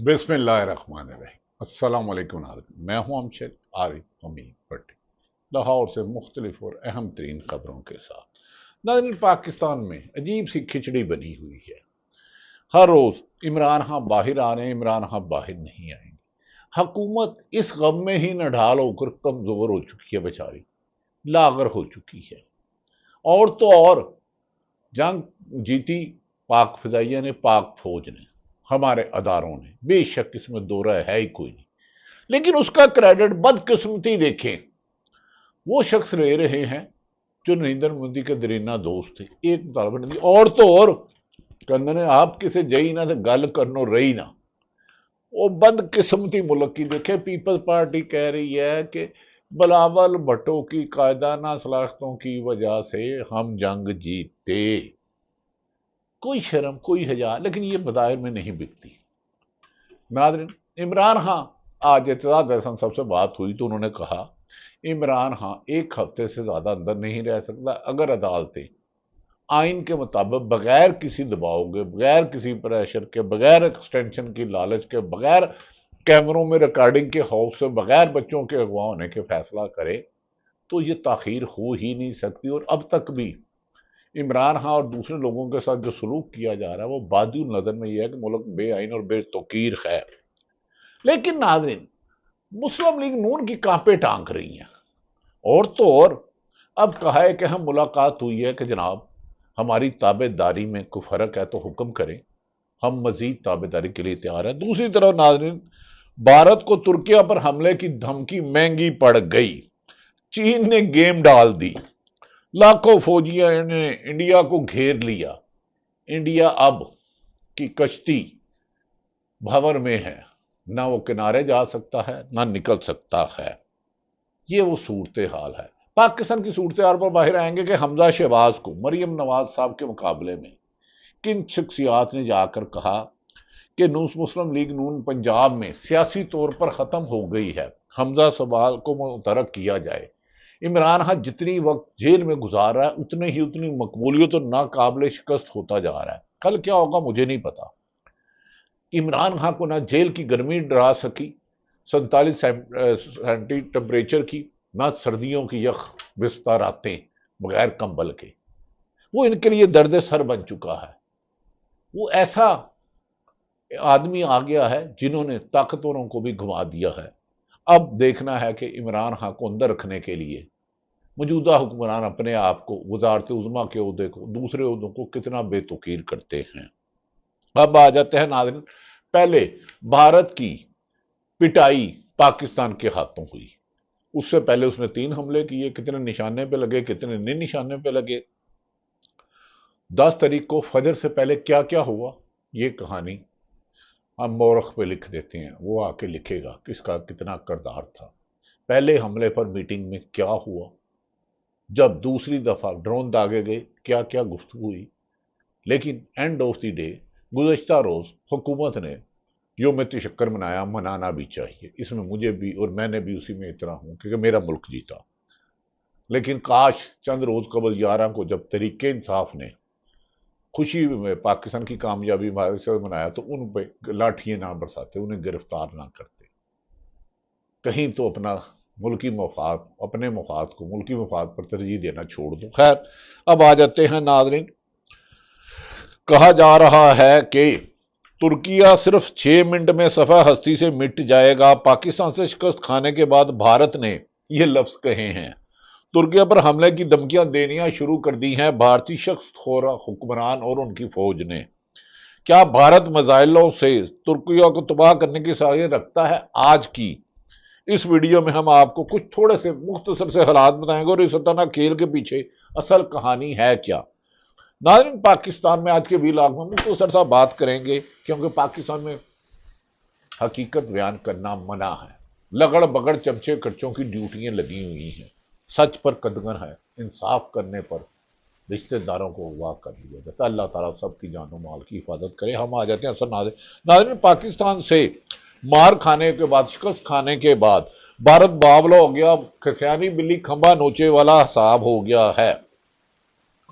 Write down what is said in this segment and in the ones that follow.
بسم اللہ الرحمن الرحیم۔ السلام علیکم ناظرین، میں ہوں امشد عارف امین بٹی، لاہور سے مختلف اور اہم ترین خبروں کے ساتھ۔ ناظرین، پاکستان میں عجیب سی کھچڑی بنی ہوئی ہے۔ ہر روز عمران خان باہر آ رہے ہیں، عمران خان باہر نہیں آئیں گے۔ حکومت اس غم میں ہی نڈھال ہو کر کمزور ہو چکی ہے، بیچاری لاغر ہو چکی ہے۔ اور تو اور جنگ جیتی پاک فضائیہ نے، پاک فوج نے، ہمارے اداروں نے، بے شک اس میں دو رائے ہے ہی کوئی نہیں، لیکن اس کا کریڈٹ بدقسمتی دیکھیں وہ شخص لے رہے ہیں جو نریندر مودی کے درینہ دوست تھے۔ ایک طالب نے اور تو اور کہندے نے آپ کسے جئی نہ تو گل کرنو رہی نہ۔ وہ بدقسمتی ملک کی دیکھیں، پیپلز پارٹی کہہ رہی ہے کہ بلاول بھٹو کی قائدانہ صلاحیتوں کی وجہ سے ہم جنگ جیتے۔ کوئی شرم، کوئی حیا، لیکن یہ بظاہر میں نہیں بکتی۔ ناظرین، عمران خان آج اعتزاز احسن صاحب سے بات ہوئی تو انہوں نے کہا عمران خان ایک ہفتے سے زیادہ اندر نہیں رہ سکتا اگر عدالتیں آئین کے مطابق بغیر کسی دباؤ کے، بغیر کسی پریشر کے، بغیر ایکسٹینشن کی لالچ کے، بغیر کیمروں میں ریکارڈنگ کے خوف سے، بغیر بچوں کے اغوا ہونے کے فیصلہ کرے تو یہ تاخیر ہو ہی نہیں سکتی۔ اور اب تک بھی عمران خان اور دوسرے لوگوں کے ساتھ جو سلوک کیا جا رہا ہے وہ بادی نظر میں یہ ہے کہ ملک بے آئین اور بے توقیر ہے۔ لیکن ناظرین، مسلم لیگ نون کی کانپیں ٹانک رہی ہیں، اور تو اور اب کہا ہے کہ ہم ملاقات ہوئی ہے کہ جناب ہماری تابع داری میں کوئی فرق ہے تو حکم کریں، ہم مزید تابع داری کے لیے تیار ہیں۔ دوسری طرف ناظرین، بھارت کو ترکیہ پر حملے کی دھمکی مہنگی پڑ گئی، چین نے گیم ڈال دی، لاکھوں فوجیاں نے انڈیا کو گھیر لیا، انڈیا اب کی کشتی بھور میں ہے، نہ وہ کنارے جا سکتا ہے نہ نکل سکتا ہے۔ یہ وہ صورتحال ہے۔ پاکستان کی صورتحال پر باہر آئیں گے کہ حمزہ شہباز کو مریم نواز صاحب کے مقابلے میں کن شخصیات نے جا کر کہا کہ مسلم لیگ نون پنجاب میں سیاسی طور پر ختم ہو گئی ہے، حمزہ شہباز کو متحرک کیا جائے۔ عمران خان جتنی وقت جیل میں گزار رہا ہے اتنی مقبولیت اور ناقابل شکست ہوتا جا رہا ہے۔ کل کیا ہوگا مجھے نہیں پتا۔ عمران خان کو نہ جیل کی گرمی ڈرا سکی 47 سینٹی ٹمپریچر کی، نہ سردیوں کی یخ بستہ راتیں بغیر کمبل کے، وہ ان کے لیے درد سر بن چکا ہے۔ وہ ایسا آدمی آ گیا ہے جنہوں نے طاقتوروں کو بھی گھما دیا ہے۔ اب دیکھنا ہے کہ عمران خان کو اندر رکھنے کے لیے موجودہ حکمران اپنے آپ کو، وزارت عظمیٰ کے عہدے کو، دوسرے عہدوں کو کتنا بے توقیر کرتے ہیں۔ اب آ جاتے ہیں ناظرین، پہلے بھارت کی پٹائی پاکستان کے ہاتھوں ہوئی، اس سے پہلے اس نے 3 حملے کیے، کتنے نشانے پہ لگے، کتنے نہیں نشانے پہ لگے۔ 10 تاریخ کو فجر سے پہلے کیا کیا ہوا یہ کہانی ہم مورخ پہ لکھ دیتے ہیں، وہ آ کے لکھے گا کس کا کتنا کردار تھا۔ پہلے حملے پر میٹنگ میں کیا ہوا، جب دوسری دفعہ ڈرون داغے گئے کیا کیا گفتگو ہوئی۔ لیکن اینڈ آف دی ڈے گزشتہ روز حکومت نے یوم تشکر منایا، منانا بھی چاہیے، اس میں مجھے بھی اور میں نے بھی اسی میں اتنا ہوں کیونکہ میرا ملک جیتا۔ لیکن کاش چند روز قبل 11 کو جب تحریک انصاف نے خوشی میں پاکستان کی کامیابی سے منایا تو ان پہ لاٹھیاں نہ برساتے، انہیں گرفتار نہ کرتے، کہیں تو اپنا ملکی مفاد، اپنے مفاد کو ملکی مفاد پر ترجیح دینا چھوڑ دو۔ خیر، اب آ جاتے ہیں ناظرین، کہا جا رہا ہے کہ ترکیہ صرف 6 منٹ میں صفحہ ہستی سے مٹ جائے گا۔ پاکستان سے شکست کھانے کے بعد بھارت نے یہ لفظ کہے ہیں، ترکیہ پر حملے کی دھمکیاں دینیاں شروع کر دی ہیں بھارتی شخص خورا حکمران اور ان کی فوج نے۔ کیا بھارت میزائلوں سے ترکیہ کو تباہ کرنے کی صلاحیت رکھتا ہے؟ آج کی اس ویڈیو میں ہم آپ کو کچھ تھوڑے سے مختصر سے حالات بتائیں گے اور اس سلطنہ کھیل کے پیچھے اصل کہانی ہے کیا۔ ناظرین، پاکستان میں آج کے ویلاگ میں مختصر سا بات کریں گے کیونکہ پاکستان میں حقیقت بیان کرنا منع ہے، لگڑ بگڑ چمچے کرچوں کی ڈیوٹیاں لگی ہوئی ہیں، سچ پر قدغن ہے، انصاف کرنے پر رشتہ داروں کو اغوا کر لیا جاتا ہے۔ اللہ تعالیٰ سب کی جان و مال کی حفاظت کرے۔ ہم آ جاتے ہیں اصل ناظرین، پاکستان سے مار کھانے کے بعد، شکست کھانے کے بعد بھارت باولا ہو گیا، کھسیانی بلی کھمبا نوچے والا حساب ہو گیا ہے۔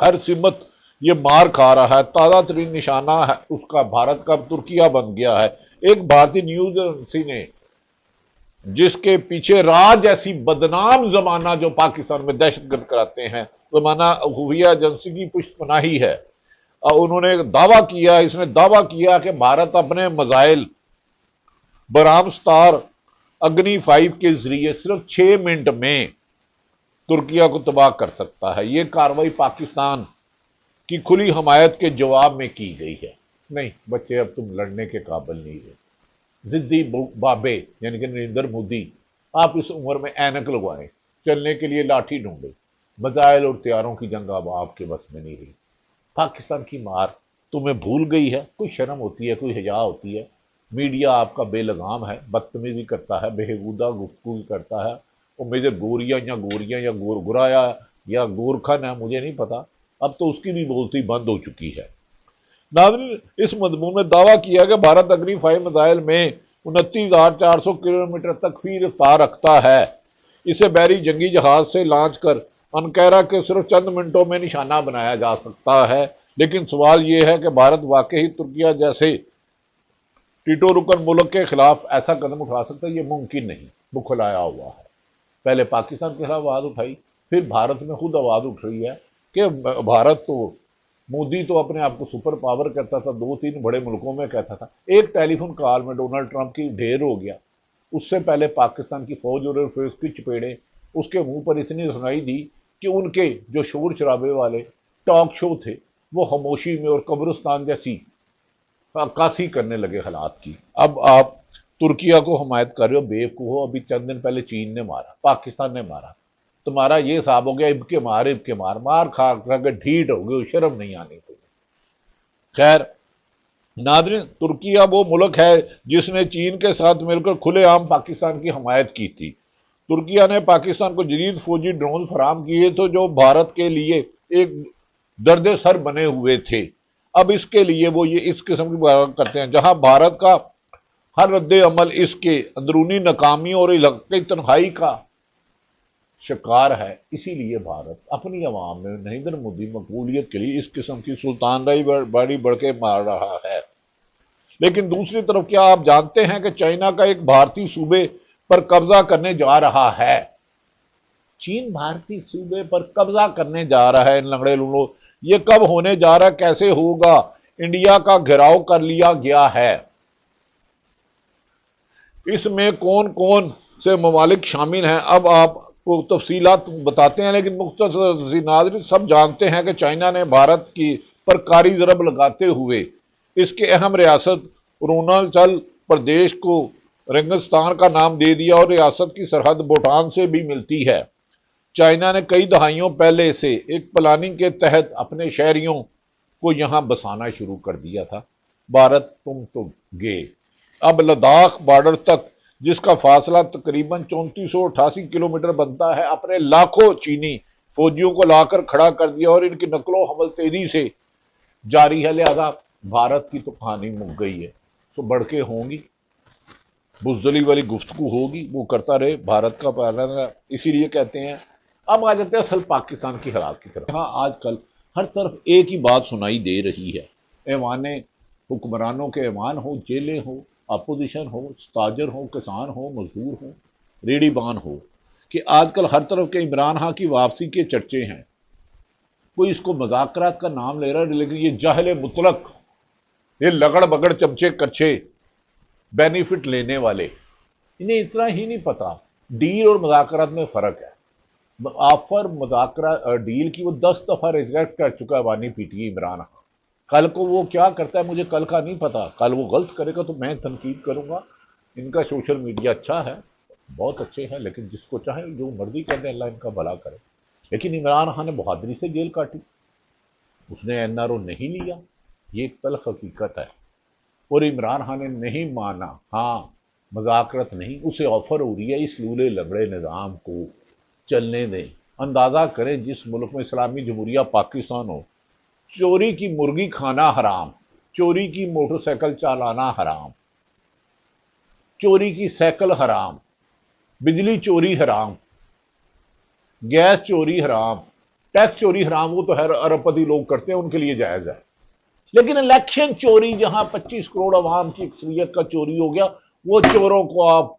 ہر سمت یہ مار کھا رہا ہے، تازہ ترین نشانہ ہے اس کا بھارت کا ترکیہ بن گیا ہے۔ ایک بھارتی نیوز ایجنسی نے، جس کے پیچھے راج جیسی بدنام زمانہ جو پاکستان میں دہشت گرد کراتے ہیں، زمانہ خفیہ ایجنسی کی پشت پناہی ہے، انہوں نے دعویٰ کیا، اس نے دعویٰ کیا کہ بھارت اپنے میزائل برہمستار اگنی 5 کے ذریعے صرف 6 منٹ میں ترکیہ کو تباہ کر سکتا ہے۔ یہ کارروائی پاکستان کی کھلی حمایت کے جواب میں کی گئی ہے۔ نہیں بچے، اب تم لڑنے کے قابل نہیں رہے۔ ضدی بابے یعنی کہ نریندر مودی، آپ اس عمر میں اینک لگوائیں، چلنے کے لیے لاٹھی ڈھونڈے، میزائل اور طیاروں کی جنگ اب آپ کے بس میں نہیں رہی۔ پاکستان کی مار تمہیں بھول گئی ہے؟ کوئی شرم ہوتی ہے، کوئی حیا ہوتی ہے؟ میڈیا آپ کا بے لگام ہے، بدتمیزی کرتا ہے، بےہودہ گفتگو کرتا ہے۔ وہ میجر گوریا یا گورگرایا یا گورکھن ہے، مجھے نہیں پتا، اب تو اس کی بھی بولتی بند ہو چکی ہے۔ ناظرین، اس مضمون میں دعویٰ کیا کہ بھارت اگنی 5 میزائل میں 29,400 کلومیٹر تک فی رفتار رکھتا ہے۔ اسے بحری جنگی جہاز سے لانچ کر انقیرہ کے صرف چند منٹوں میں نشانہ بنایا جا سکتا ہے۔ لیکن سوال یہ ہے کہ بھارت واقعی ترکیہ جیسے ٹیٹو رکن ملک کے خلاف ایسا قدم اٹھا سکتا ہے؟ یہ ممکن نہیں، بکھلایا ہوا ہے۔ پہلے پاکستان کے خلاف آواز اٹھائی، پھر بھارت میں خود آواز اٹھ رہی ہے کہ بھارت تو، مودی تو اپنے آپ کو سپر پاور کرتا تھا، 2-3 بڑے ملکوں میں کہتا تھا، ایک ٹیلی فون کال میں ڈونلڈ ٹرمپ کی ڈھیر ہو گیا۔ اس سے پہلے پاکستان کی فوج اور پھر اس کی چپیڑے اس کے منہ پر اتنی سنائی دی کہ ان کے جو شور شرابے والے ٹاک شو تھے وہ خاموشی میں اور قبرستان جیسی عکاسی کرنے لگے حالات کی۔ اب آپ ترکیہ کو حمایت کر رہے ہو، بیوقوف ہو۔ ابھی چند دن پہلے چین نے مارا، پاکستان نے مارا، تمہارا یہ حساب ہو گیا اب کے مار مار کھا کے ڈھیٹ ہو گئے، شرم نہیں آنی تمہیں۔ خیر ناظرین، ترکیہ وہ ملک ہے جس نے چین کے ساتھ مل کر کھلے عام پاکستان کی حمایت کی تھی۔ ترکیہ نے پاکستان کو جدید فوجی ڈرون فراہم کیے تھے جو بھارت کے لیے ایک درد سر بنے ہوئے تھے۔ اب اس کے لیے وہ یہ اس قسم کی بات کرتے ہیں، جہاں بھارت کا ہر رد عمل اس کے اندرونی ناکامیوں اور علاقائی تنہائی کا شکار ہے۔ اسی لیے بھارت اپنی عوام میں نریندر مودی مقبولیت کے لیے اس قسم کی سلطان رائی بڑی بڑھ کے مار رہا ہے۔ لیکن دوسری طرف کیا آپ جانتے ہیں کہ چائنا کا ایک بھارتی صوبے پر قبضہ کرنے جا رہا ہے؟ چین بھارتی صوبے پر قبضہ کرنے جا رہا ہے۔ ان لنگڑے لوگوں، یہ کب ہونے جا رہا ہے، کیسے ہوگا؟ انڈیا کا گھیراؤ کر لیا گیا ہے۔ اس میں کون کون سے ممالک شامل ہیں اب آپ کو تفصیلات بتاتے ہیں، لیکن مختصر ناظرین سب جانتے ہیں کہ چائنا نے بھارت کی پر کاری ضرب لگاتے ہوئے اس کے اہم ریاست اروناچل پردیش کو رنگستان کا نام دے دیا اور ریاست کی سرحد بھوٹان سے بھی ملتی ہے۔ چائنا نے کئی دہائیوں پہلے سے ایک پلاننگ کے تحت اپنے شہریوں کو یہاں بسانا شروع کر دیا تھا۔ بھارت تم تو گے اب لداخ بارڈر تک، جس کا فاصلہ تقریباً 3488 کلومیٹر بنتا ہے، اپنے لاکھوں چینی فوجیوں کو لا کر کھڑا کر دیا اور ان کی نقل و حمل تیزی سے جاری ہے۔ لہذا بھارت کی تو کہانی مک گئی ہے، تو بڑھ کے ہوں گی، بزدلی والی گفتگو ہوگی، وہ کرتا رہے بھارت کا پارلر۔ اسی لیے کہتے ہیں اب آ جاتے ہیں اصل پاکستان کی حالات کی طرف۔ ہاں آج کل ہر طرف ایک ہی بات سنائی دے رہی ہے، ایوانے حکمرانوں کے ایوان ہو، جیلیں ہو، اپوزیشن ہو، تاجر ہو، کسان ہو، مزدور ہو، ریڑھی بان ہو، کہ آج کل ہر طرف کے عمران خان کی واپسی کے چرچے ہیں۔ کوئی اس کو مذاکرات کا نام لے رہا ہے، لیکن یہ جاہل مطلق، یہ لگڑ بگڑ چمچے کچھے بینیفٹ لینے والے، انہیں اتنا ہی نہیں پتا ڈیل اور مذاکرات میں فرق ہے۔ آفر مذاکرات ڈیل کی وہ 10 دفعہ ریجیکٹ کر چکا ہے بانی پی ٹی عمران خان۔ کل کو وہ کیا کرتا ہے مجھے کل کا نہیں پتا، کل وہ غلط کرے گا تو میں تنقید کروں گا۔ ان کا سوشل میڈیا اچھا ہے، بہت اچھے ہیں، لیکن جس کو چاہے جو مرضی کر دیں، اللہ ان کا بھلا کرے۔ لیکن عمران خان نے بہادری سے جیل کاٹی، اس نے این آر او نہیں لیا، یہ ایک تلخ حقیقت ہے۔ اور عمران خان نے نہیں مانا، ہاں مذاکرت نہیں، اسے آفر ہو رہی ہے، اس لولے لگڑے نظام کو چلنے دیں۔ اندازہ کریں جس ملک میں اسلامی جمہوریہ پاکستان ہو، چوری کی مرغی کھانا حرام، چوری کی موٹر سائیکل چلانا حرام، چوری کی سائیکل حرام، بجلی چوری حرام، گیس چوری حرام، ٹیکس چوری حرام، وہ تو ہر ارب پتی لوگ کرتے ہیں، ان کے لیے جائز ہے۔ لیکن الیکشن چوری جہاں 25 کروڑ عوام کی اکثریت کا چوری ہو گیا، وہ چوروں کو آپ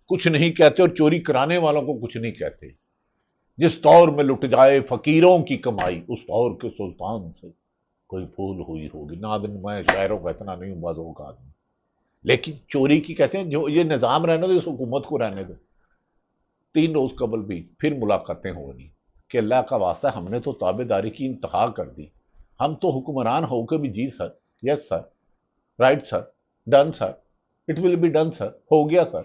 کچھ نہیں کہتے اور چوری کرانے والوں کو کچھ نہیں کہتے۔ جس دور میں لٹ جائے فقیروں کی کمائی، اس دور کے سلطان سے کوئی بھول ہوئی ہوگی۔ ناظرین، میں شاعروں کا اتنا نہیں ہوں بازوں کا آدمی، لیکن چوری کی کہتے ہیں جو یہ نظام رہنے دو، اس حکومت کو رہنے دو۔ 3 روز قبل بھی پھر ملاقاتیں ہونی کہ اللہ کا واسطہ ہم نے تو تابع داری کی انتہا کر دی، ہم تو حکمران ہو کے بھی جی sir, yes sir, right sir, done sir, it will be done sir, ہو گیا سر،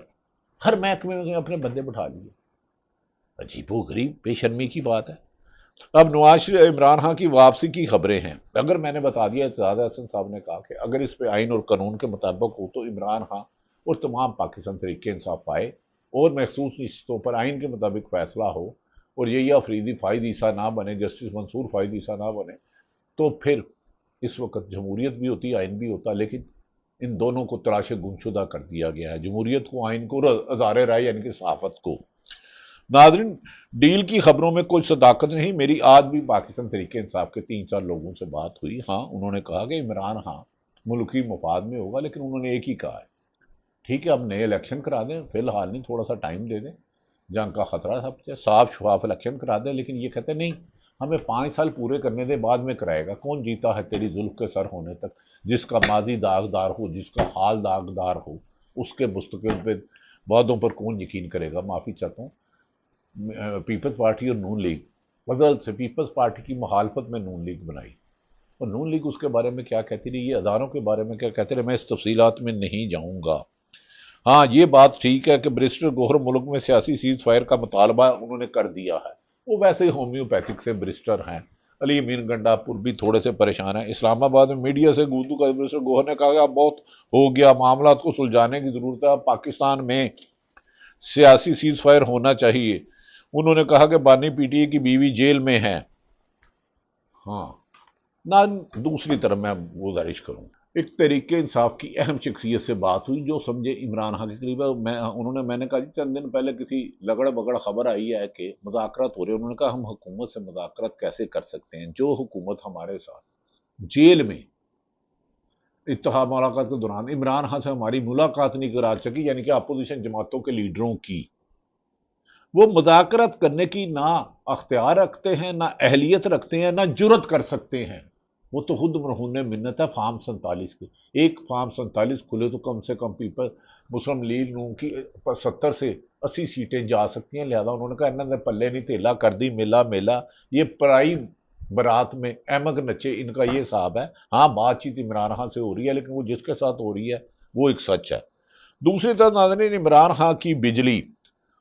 ہر محکمے میں اپنے بندے بٹھا لیے۔ عجیب و غریب بے شرمی کی بات ہے۔ اب نواز شریف عمران خان کی واپسی کی خبریں ہیں۔ اگر میں نے بتا دیا، اعتزاز احسن صاحب نے کہا کہ اگر اس پہ آئین اور قانون کے مطابق ہو تو عمران خان اور تمام پاکستان تحریک انصاف پائے اور مخصوص نشستوں پر آئین کے مطابق فیصلہ ہو اور یہ افریدی فائد عیسیٰ نہ بنے، جسٹس منصور فائد عیسیٰ نہ بنے، تو پھر اس وقت جمہوریت بھی ہوتی، آئین بھی ہوتا، لیکن ان دونوں کو تلاش گمشدہ کر دیا گیا ہے، جمہوریت کو، آئین کو، اور ہزارے رائے یعنی کہ صحافت کو۔ ناظرین، ڈیل کی خبروں میں کوئی صداقت نہیں۔ میری آج بھی پاکستان تحریک انصاف کے 3-4 لوگوں سے بات ہوئی۔ ہاں، انہوں نے کہا کہ عمران خان ملکی مفاد میں ہوگا، لیکن انہوں نے ایک ہی کہا ہے، ٹھیک ہے اب نئے الیکشن کرا دیں، فی الحال نہیں، تھوڑا سا ٹائم دے دیں، جنگ کا خطرہ ہے، صاف شفاف الیکشن کرا دیں۔ لیکن یہ کہتے ہیں نہیں، ہمیں 5 سال پورے کرنے دیں، بعد میں کرائے گا۔ کون جیتا ہے تیری زلف کے سر ہونے تک؟ جس کا ماضی داغدار ہو، جس کا حال داغدار ہو، اس کے مستقبل پہ وعدوں پر کون یقین کرے گا؟ معافی چاہتا ہوں، پیپلز پارٹی اور نون لیگ بدل سے پیپلز پارٹی کی مخالفت میں نون لیگ بنائی، اور نون لیگ اس کے بارے میں کیا کہتی رہی، یہ اداروں کے بارے میں کیا کہتے رہے، میں اس تفصیلات میں نہیں جاؤں گا۔ ہاں، یہ بات ٹھیک ہے کہ بریسٹر گوہر ملک میں سیاسی سیز فائر کا مطالبہ انہوں نے کر دیا ہے، وہ ویسے ہی ہومیوپیتھک سے بریسٹر ہیں۔ علی امین گنڈا پور بھی تھوڑے سے پریشان ہیں۔ اسلام آباد میں میڈیا سے گفتگو کا بریسٹر گوہر نے کہا کہ اب بہت ہو گیا، معاملات کو سلجھانے کی ضرورت ہے، اب پاکستان میں سیاسی سیز فائر ہونا چاہیے۔ انہوں نے کہا کہ بانی پی ٹی اے کی بیوی جیل میں ہے۔ ہاں نہ، دوسری طرف میں گزارش کروں، ایک تحریک انصاف کی اہم شخصیت سے بات ہوئی جو سمجھے عمران خان کے قریب ہے، میں نے کہا جی چند دن پہلے کسی لگڑ بگڑ خبر آئی ہے کہ مذاکرات ہو رہے ہیں۔ انہوں نے کہا ہم حکومت سے مذاکرات کیسے کر سکتے ہیں، جو حکومت ہمارے ساتھ جیل میں اتحاد ملاقات کے دوران عمران خان سے ہماری ملاقات نہیں کرا سکی، یعنی کہ اپوزیشن جماعتوں کے لیڈروں کی، وہ مذاکرات کرنے کی نہ اختیار رکھتے ہیں، نہ اہلیت رکھتے ہیں، نہ جرت کر سکتے ہیں۔ وہ تو خود مرہون منت ہے فارم 47 کی، ایک فارم 47 کھلے تو کم سے کم پیپل مسلم لیگ نون کی 70 سے 80 سیٹیں جا سکتی ہیں۔ لہذا انہوں نے کہا انہوں نے پلے نہیں تھیلا کر دی، میلا میلا، یہ پرائی برات میں احمد نچے، ان کا یہ صاحب ہے۔ ہاں، بات چیت عمران خان سے ہو رہی ہے، لیکن وہ جس کے ساتھ ہو رہی ہے وہ ایک سچ ہے۔ دوسری طرف ناظرین، عمران خان کی بجلی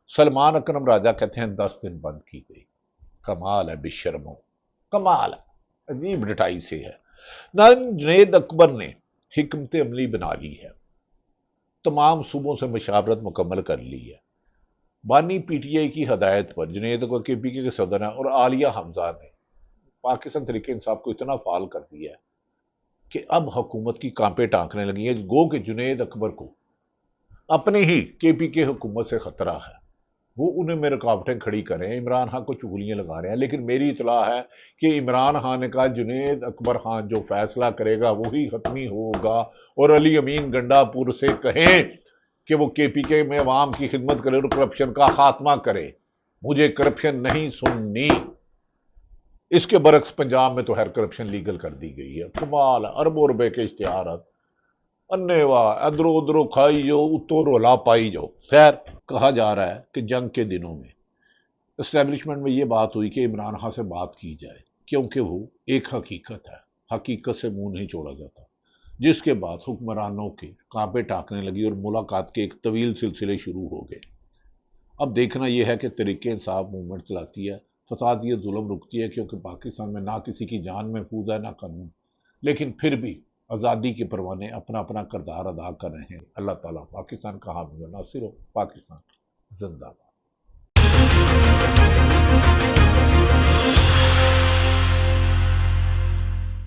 سلمان اکرم راجہ کہتے ہیں 10 دن بند کی گئی۔ کمال ہے، بے شرمو، کمال ہے، عجیب ڈٹائی سے ہے۔ ناظرین، جنید اکبر نے حکمت عملی بنا لی ہے، تمام صوبوں سے مشاورت مکمل کر لی ہے۔ بانی پی ٹی آئی کی ہدایت پر جنید اکبر کے پی کے صدر ہیں اور عالیہ حمزہ نے پاکستان تحریک انصاف کو اتنا فعال کر دیا ہے کہ اب حکومت کی کانپیں ٹانکنے لگی ہیں، گو کہ جنید اکبر کو اپنے ہی کے پی کے حکومت سے خطرہ ہے، وہ انہیں میں رکاوٹیں کھڑی کریں، عمران خان کو چغلیاں لگا رہے ہیں۔ لیکن میری اطلاع ہے کہ عمران خان نے کہا جنید اکبر خان جو فیصلہ کرے گا وہی حتمی ہوگا، اور علی امین گنڈا پور سے کہیں کہ وہ کے پی کے میں عوام کی خدمت کرے اور کرپشن کا خاتمہ کرے۔ مجھے کرپشن نہیں سننی۔ اس کے برعکس پنجاب میں تو ہر کرپشن لیگل کر دی گئی ہے، کمال ہے، اربوں روپے کے اشتہارات، انے واہ، ادرو ادرو کھائی جو، اتو رولا پائی جو۔ خیر، کہا جا رہا ہے کہ جنگ کے دنوں میں اسٹیبلشمنٹ میں یہ بات ہوئی کہ عمران خان سے بات کی جائے، کیونکہ وہ ایک حقیقت ہے، حقیقت سے منہ نہیں چھوڑا جاتا، جس کے بعد حکمرانوں کے کانپیں ٹانکنے لگی اور ملاقات کے ایک طویل سلسلے شروع ہو گئے۔ اب دیکھنا یہ ہے کہ تحریک انصاف موومنٹ چلاتی ہے، فساد یہ ظلم رکتی ہے، کیونکہ پاکستان میں نہ کسی کی جان محفوظ ہے نہ قانون، لیکن پھر بھی آزادی کے پروانے اپنا اپنا کردار ادا کر رہے ہیں۔ اللہ تعالیٰ پاکستان کا حامی و ناصر ہو۔ پاکستان زندہ باد۔